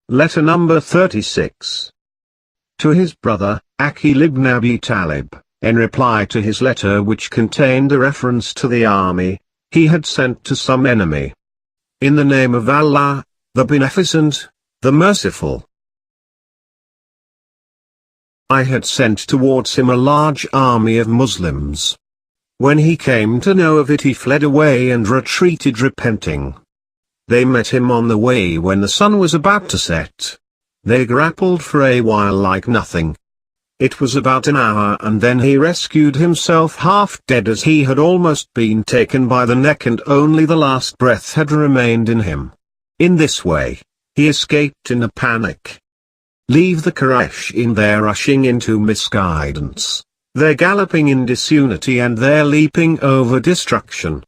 Letter number 36. To his brother, Aqil ibn Abi Talib, in reply to his letter which contained a reference to the army he had sent to some enemy. In the name of Allah, the Beneficent, the Merciful. I had sent towards him a large army of Muslims. When he came to know of it, he fled away and retreated repenting. They met him on the way when the sun was about to set. They grappled for a while like nothing. It was about an hour and then he rescued himself half dead, as he had almost been taken by the neck and only the last breath had remained in him. In this way, he escaped in a panic. Leave the Quraysh in their rushing into misguidance, their galloping in disunity and their leaping over destruction.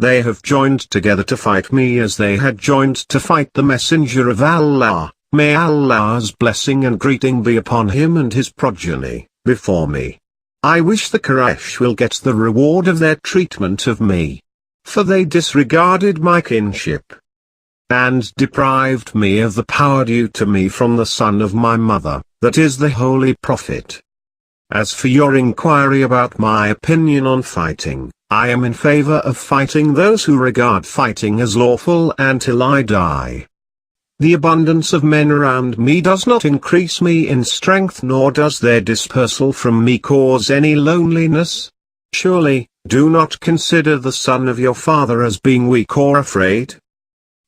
They have joined together to fight me as they had joined to fight the Messenger of Allah. May Allah's blessing and greeting be upon him and his progeny, before me. I wish the Quraysh will get the reward of their treatment of me. For they disregarded my kinship, and deprived me of the power due to me from the son of my mother, that is the Holy Prophet. As for your inquiry about my opinion on fighting, I am in favor of fighting those who regard fighting as lawful until I die. The abundance of men around me does not increase me in strength, nor does their dispersal from me cause any loneliness. Surely, do not consider the son of your father as being weak or afraid.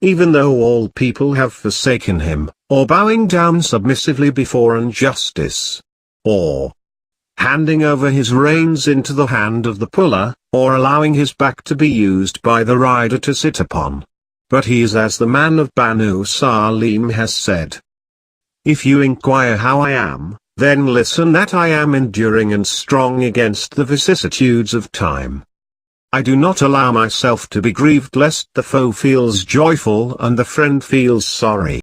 Even though all people have forsaken him, or bowing down submissively before injustice, or handing over his reins into the hand of the puller, or allowing his back to be used by the rider to sit upon. But he is as the man of Banu Salim has said. If you inquire how I am, then listen that I am enduring and strong against the vicissitudes of time. I do not allow myself to be grieved lest the foe feels joyful and the friend feels sorry.